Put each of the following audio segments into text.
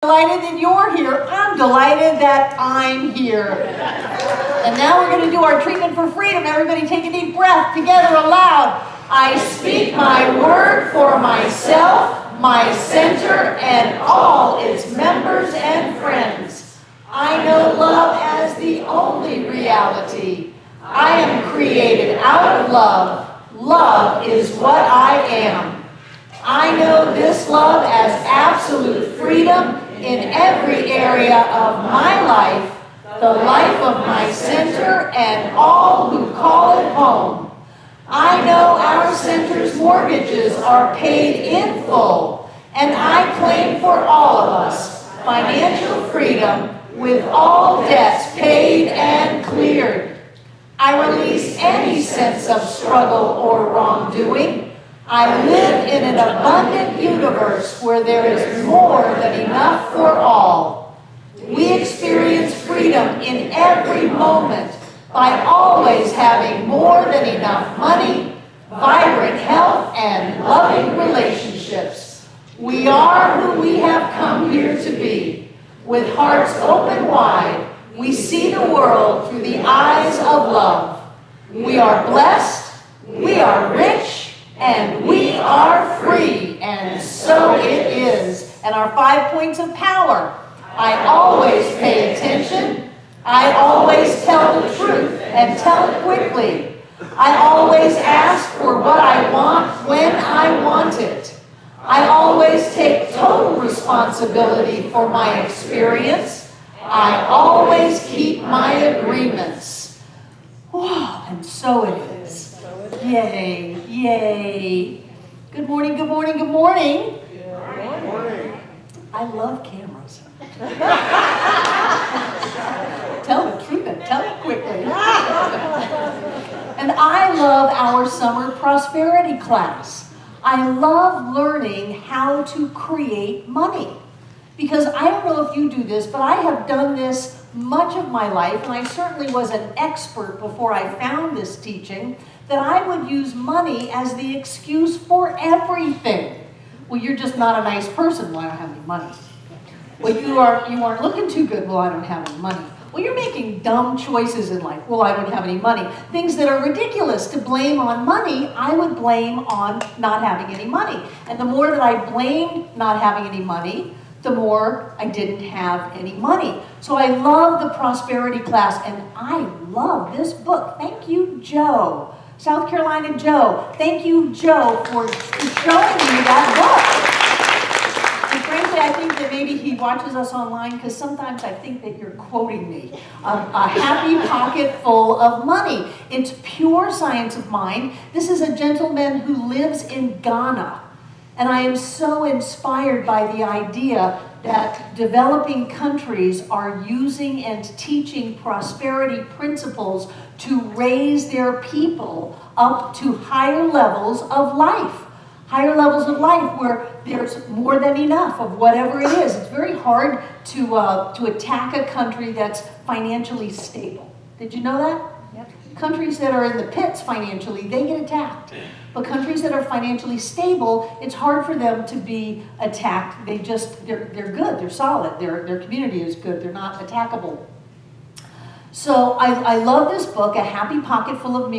Delighted that you're here. I'm delighted that I'm here. And now we're going to do our treatment for freedom. Everybody take a deep breath together aloud. I speak my word for myself, my center, and all its members and friends. I know love as the only reality. I am created out of love. Love is what I am. I know this love as absolute freedom in every area of my life, the life of my center, and all who call it home. I know our center's mortgages are paid in full, and I claim for all of us financial freedom with all debts paid and cleared. I release any sense of struggle or wrongdoing. I live in an abundant universe where there is more than enough for all. We experience freedom in every moment by always having more than enough money, vibrant health, and loving relationships. We are who we have come here to be. With hearts open wide, we see the world through the eyes of love. We are blessed, we are rich, and we are free, and so it is. And our 5 points of power. I always pay attention. I always tell the truth and tell it quickly. I always ask for what I want when I want it. I always take total responsibility for my experience. I always keep my agreements. Wow, and so it is. Yay, yay. Good morning, good morning, good morning. Good morning. I love cameras. Tell the truth and tell it quickly. And I love our summer prosperity class. I love learning how to create money. Because I don't know if you do this, but I have done this much of my life, and I certainly was an expert before I found this teaching, that I would use money as the excuse for everything. Well, you're just not a nice person. Well, I don't have any money. Well, you aren't looking too good. Well, I don't have any money. Well, you're making dumb choices in life. Well, I don't have any money. Things that are ridiculous to blame on money, I would blame on not having any money. And the more that I blamed not having any money, the more I didn't have any money. So I love the prosperity class, and I love this book. Thank you, Joe. South Carolina Joe. Thank you, Joe, for showing me that book. And frankly, I think that maybe he watches us online because sometimes I think that you're quoting me. A Happy Pocket Full of Money. It's pure science of mind. This is a gentleman who lives in Ghana. And I am so inspired by the idea that developing countries are using and teaching prosperity principles to raise their people up to higher levels of life. Higher levels of life where there's more than enough of whatever it is. It's very hard to attack a country that's financially stable. Did you know that? Yep. Countries that are in the pits financially, they get attacked. But countries that are financially stable, it's hard for them to be attacked. They're good, they're solid, their community is good, they're not attackable. So I love this book, A Happy Pocket Full of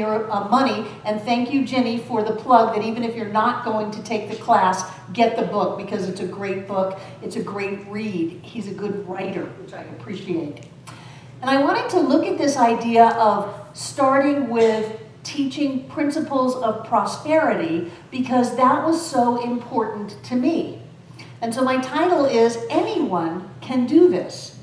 Money, and thank you, Jenny, for the plug that even if you're not going to take the class, get the book because it's a great book, it's a great read. He's a good writer, which I appreciate. And I wanted to look at this idea of starting with teaching principles of prosperity because that was so important to me. And so my title is Anyone Can Do This.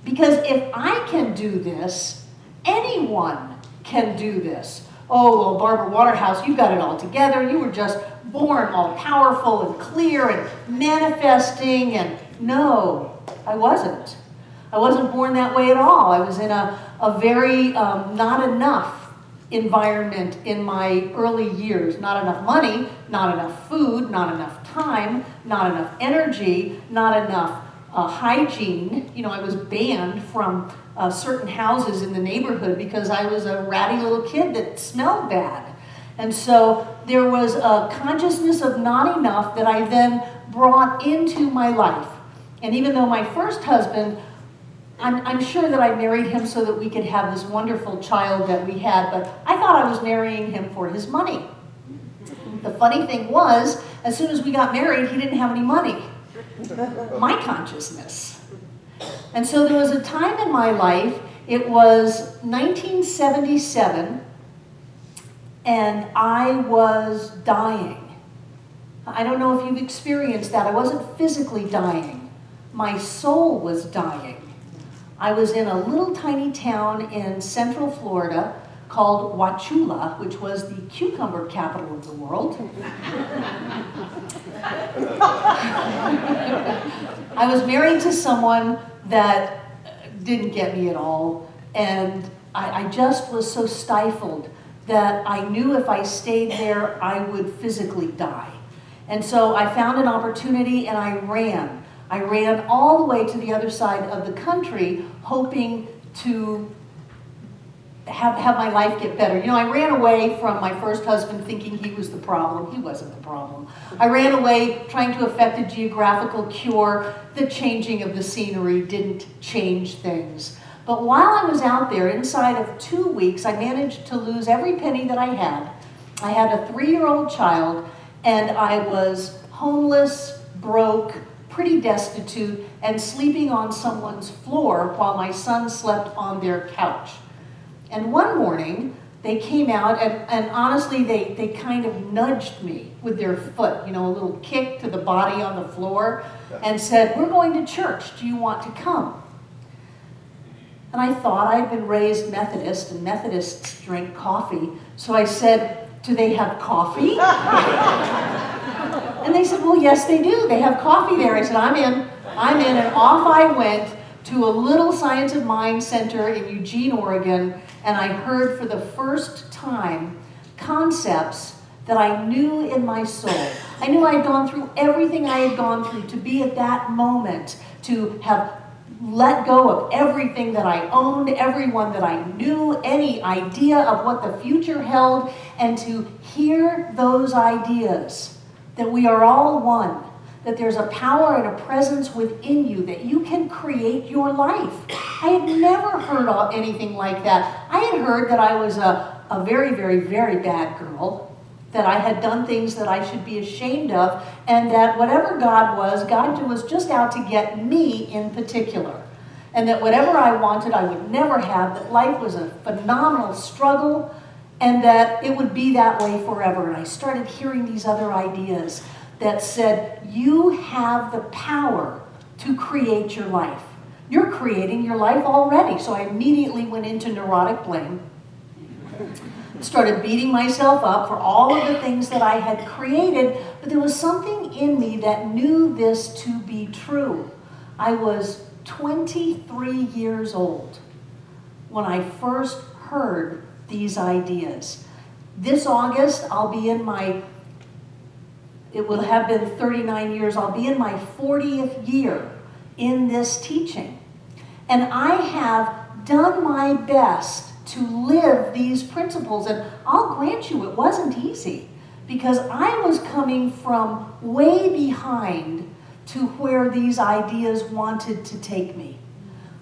Because if I can do this, anyone can do this. Oh, well, Barbara Waterhouse, you got it all together. You were just born all powerful and clear and manifesting. And no, I wasn't. I wasn't born that way at all. I was in a very not enough environment in my early years. Not enough money, not enough food, not enough time, not enough energy, not enough hygiene. You know, I was banned from certain houses in the neighborhood because I was a ratty little kid that smelled bad. And so there was a consciousness of not enough that I then brought into my life. And even though my first husband, I'm sure that I married him so that we could have this wonderful child that we had, but I thought I was marrying him for his money. The funny thing was, as soon as we got married, he didn't have any money. My consciousness. And so there was a time in my life, it was 1977, and I was dying. I don't know if you've experienced that. I wasn't physically dying. My soul was dying. I was in a little tiny town in central Florida called Wauchula, which was the cucumber capital of the world. I was married to someone that didn't get me at all, and I just was so stifled that I knew if I stayed there, I would physically die. And so I found an opportunity and I ran. I ran all the way to the other side of the country, hoping to have my life get better. You know, I ran away from my first husband thinking he was the problem. He wasn't the problem. I ran away trying to effect a geographical cure. The changing of the scenery didn't change things. But while I was out there, inside of 2 weeks, I managed to lose every penny that I had. I had a 3-year-old child, and I was homeless, broke, pretty destitute, and sleeping on someone's floor while my son slept on their couch. And one morning, they came out, and honestly, they kind of nudged me with their foot, you know, a little kick to the body on the floor, and said, "We're going to church. Do you want to come?" And I thought, I'd been raised Methodist, and Methodists drink coffee, so I said, "Do they have coffee?" And they said, "Well, yes, they do. They have coffee there." I said, I'm in, and off I went to a little Science of Mind center in Eugene, Oregon, and I heard for the first time concepts that I knew in my soul. I knew I had gone through everything I had gone through to be at that moment, to have let go of everything that I owned, everyone that I knew, any idea of what the future held, and to hear those ideas, that we are all one, that there's a power and a presence within you, that you can create your life. I had never heard anything like that. I had heard that I was a very, very, very bad girl, that I had done things that I should be ashamed of, and that whatever God was just out to get me in particular. And that whatever I wanted, I would never have, that life was a phenomenal struggle, and that it would be that way forever. And I started hearing these other ideas that said, you have the power to create your life. You're creating your life already. So I immediately went into neurotic blame, started beating myself up for all of the things that I had created, but there was something in me that knew this to be true. I was 23 years old when I first heard these ideas. This August, it will have been 39 years, I'll be in my 40th year in this teaching. And I have done my best to live these principles. And I'll grant you, it wasn't easy, because I was coming from way behind to where these ideas wanted to take me.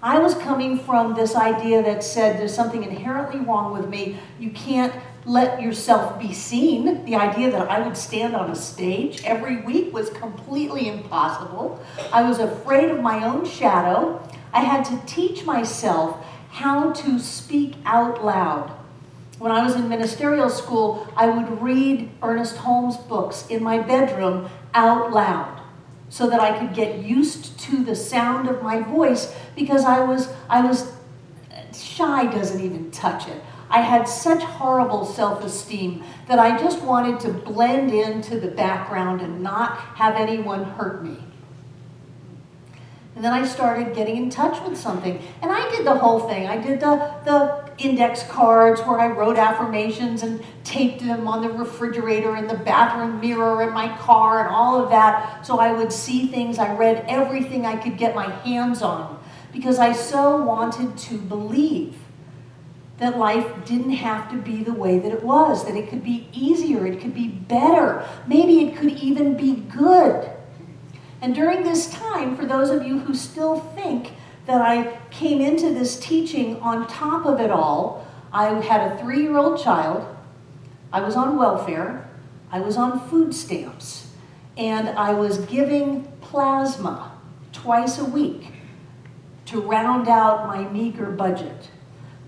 I was coming from this idea that said there's something inherently wrong with me. You can't let yourself be seen. The idea that I would stand on a stage every week was completely impossible. I was afraid of my own shadow. I had to teach myself how to speak out loud. When I was in ministerial school, I would read Ernest Holmes books in my bedroom out loud, so that I could get used to the sound of my voice, because I was shy doesn't even touch it. I had such horrible self-esteem that I just wanted to blend into the background and not have anyone hurt me. And then I started getting in touch with something, and I did the whole thing. I did the index cards where I wrote affirmations and taped them on the refrigerator and the bathroom mirror in my car and all of that, so I would see things. I read everything I could get my hands on, because I so wanted to believe that life didn't have to be the way that it was, that it could be easier, it could be better, maybe it could even be good. And during this time, for those of you who still think that I came into this teaching on top of it all, I had a 3-year-old child, I was on welfare, I was on food stamps, and I was giving plasma twice a week to round out my meager budget.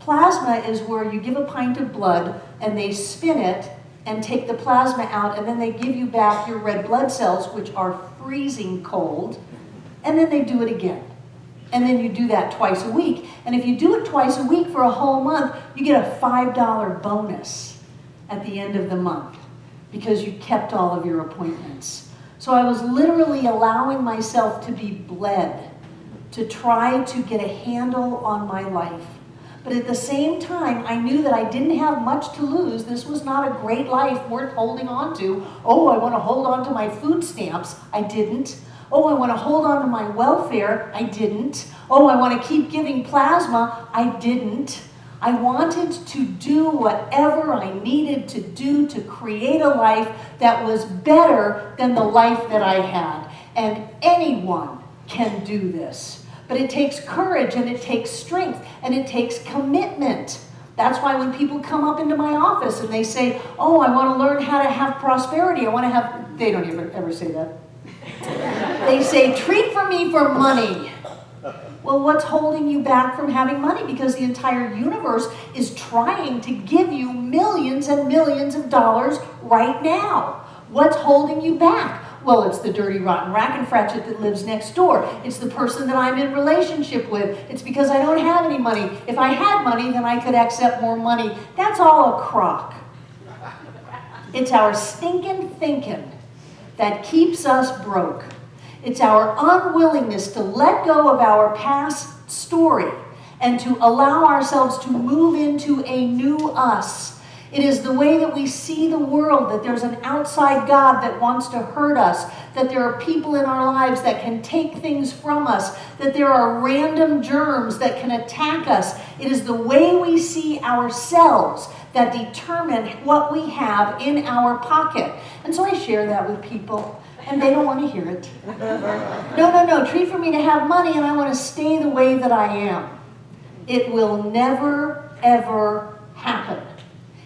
Plasma is where you give a pint of blood and they spin it and take the plasma out, and then they give you back your red blood cells, which are freezing cold, and then they do it again. And then you do that twice a week. And if you do it twice a week for a whole month, you get a $5 bonus at the end of the month because you kept all of your appointments. So I was literally allowing myself to be bled to try to get a handle on my life. But at the same time, I knew that I didn't have much to lose. This was not a great life worth holding on to. Oh, I want to hold on to my food stamps. I didn't. Oh, I want to hold on to my welfare. I didn't. Oh, I want to keep giving plasma. I didn't. I wanted to do whatever I needed to do to create a life that was better than the life that I had. And anyone can do this. But it takes courage, and it takes strength, and it takes commitment. That's why when people come up into my office and they say, oh, I want to learn how to have prosperity, I want to have, they don't ever say that. They say, treat for me for money. Well, what's holding you back from having money? Because the entire universe is trying to give you millions and millions of dollars right now. What's holding you back? Well, it's the dirty, rotten rackenfratchet that lives next door. It's the person that I'm in relationship with. It's because I don't have any money. If I had money, then I could accept more money. That's all a crock. It's our stinking thinking that keeps us broke. It's our unwillingness to let go of our past story and to allow ourselves to move into a new us. It is the way that we see the world, that there's an outside God that wants to hurt us, that there are people in our lives that can take things from us, that there are random germs that can attack us. It is the way we see ourselves that determine what we have in our pocket. And so I share that with people, and they don't want to hear it. No, treat for me to have money, and I want to stay the way that I am. It will never, ever happen.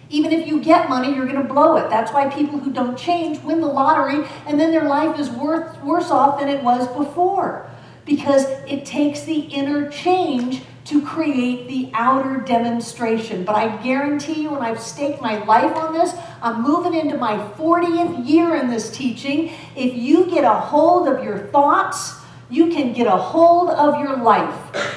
Even if you get money, you're going to blow it. That's why people who don't change win the lottery, and then their life is worse off than it was before. Because it takes the inner change to create the outer demonstration. But I guarantee you, and I've staked my life on this, I'm moving into my 40th year in this teaching. If you get a hold of your thoughts, you can get a hold of your life.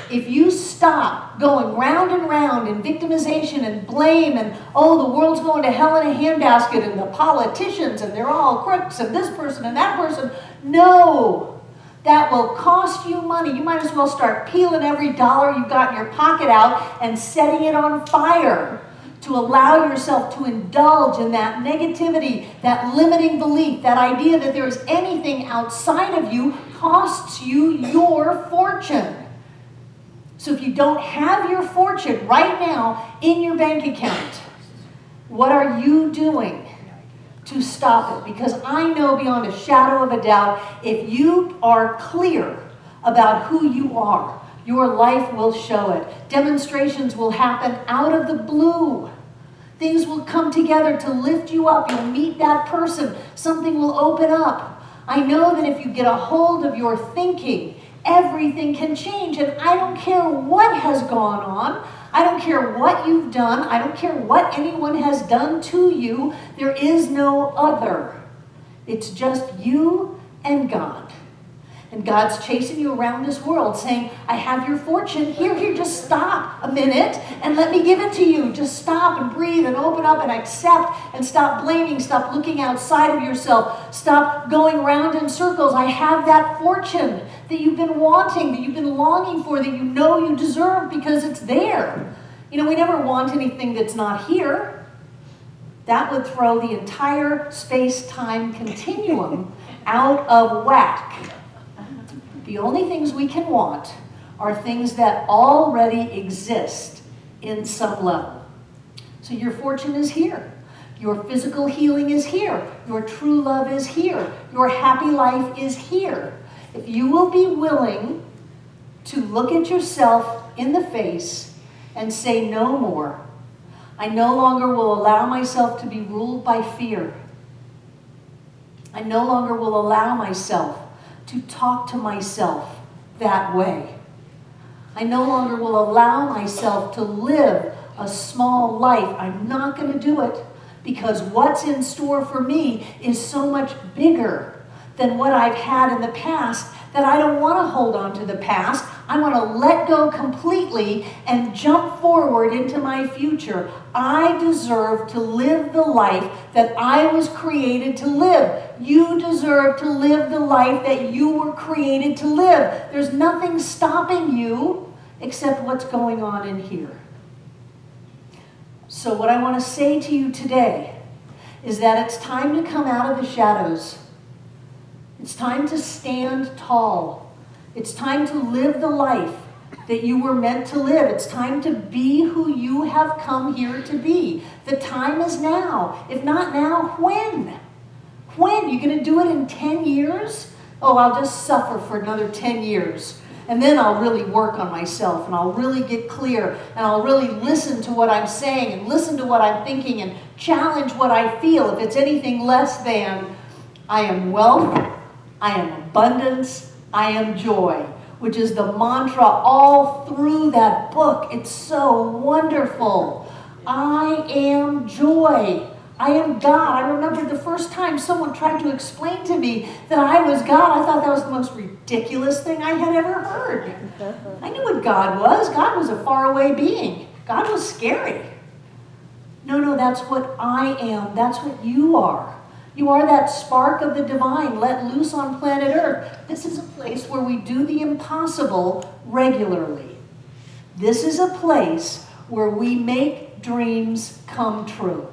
If you stop going round and round in victimization and blame and, oh, the world's going to hell in a handbasket and the politicians and they're all crooks and this person and that person. No, that will cost you money. You might as well start peeling every dollar you've got in your pocket out and setting it on fire to allow yourself to indulge in that negativity, that limiting belief, that idea that there's anything outside of you costs you your fortune. So if you don't have your fortune right now in your bank account, what are you doing to stop it? Because I know beyond a shadow of a doubt, if you are clear about who you are, your life will show it. Demonstrations will happen out of the blue. Things will come together to lift you up. You'll meet that person. Something will open up. I know that if you get a hold of your thinking, everything can change. And I don't care what has gone on. I don't care what you've done. I don't care what anyone has done to you. There is no other. It's just you and God. And God's chasing you around this world saying, I have your fortune. Here, just stop a minute and let me give it to you. Just stop and breathe and open up and accept and stop blaming. Stop looking outside of yourself. Stop going round in circles. I have that fortune that you've been wanting, that you've been longing for, that you know you deserve because it's there. You know, we never want anything that's not here. That would throw the entire space-time continuum out of whack. The only things we can want are things that already exist in some level. So your fortune is here. Your physical healing is here. Your true love is here. Your happy life is here. If you will be willing to look at yourself in the face and say no more, I no longer will allow myself to be ruled by fear. I no longer will allow myself to talk to myself that way. I no longer will allow myself to live a small life. I'm not going to do it because what's in store for me is so much bigger than what I've had in the past that I don't want to hold on to the past. I want to let go completely and jump forward into my future. I deserve to live the life that I was created to live. You deserve to live the life that you were created to live. There's nothing stopping you except what's going on in here. So what I want to say to you today is that it's time to come out of the shadows. It's time to stand tall. It's time to live the life that you were meant to live. It's time to be who you have come here to be. The time is now. If not now, when? When? You're going to do it in 10 years? Oh, I'll just suffer for another 10 years. And then I'll really work on myself, and I'll really get clear, and I'll really listen to what I'm saying, and listen to what I'm thinking, and challenge what I feel. If it's anything less than, I am wealth, I am abundance, I am joy, which is the mantra all through that book. It's so wonderful. I am joy. I am God. I remember the first time someone tried to explain to me that I was God, I thought that was the most ridiculous thing I had ever heard. I knew what God was. God was a faraway being. God was scary. No, that's what I am. That's what you are. You are that spark of the divine let loose on planet Earth. This is a place where we do the impossible regularly. This is a place where we make dreams come true.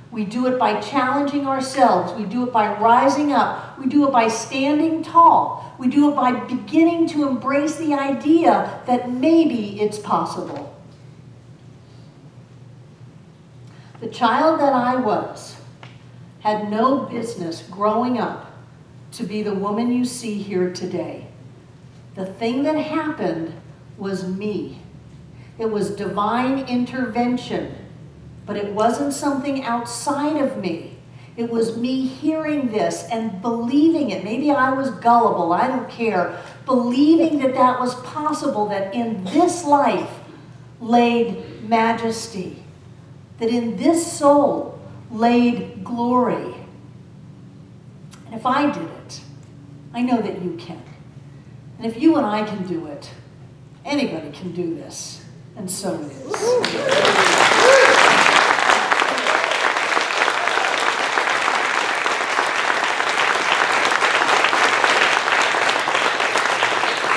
We do it by challenging ourselves. We do it by rising up. We do it by standing tall. We do it by beginning to embrace the idea that maybe it's possible. The child that I was had no business growing up to be the woman you see here today. The thing that happened was me. It was divine intervention. But it wasn't something outside of me. It was me hearing this and believing it. Maybe I was gullible, I don't care. Believing that that was possible, that in this life laid majesty, that in this soul laid glory. And if I did it, I know that you can. And if you and I can do it, anybody can do this. And so it is.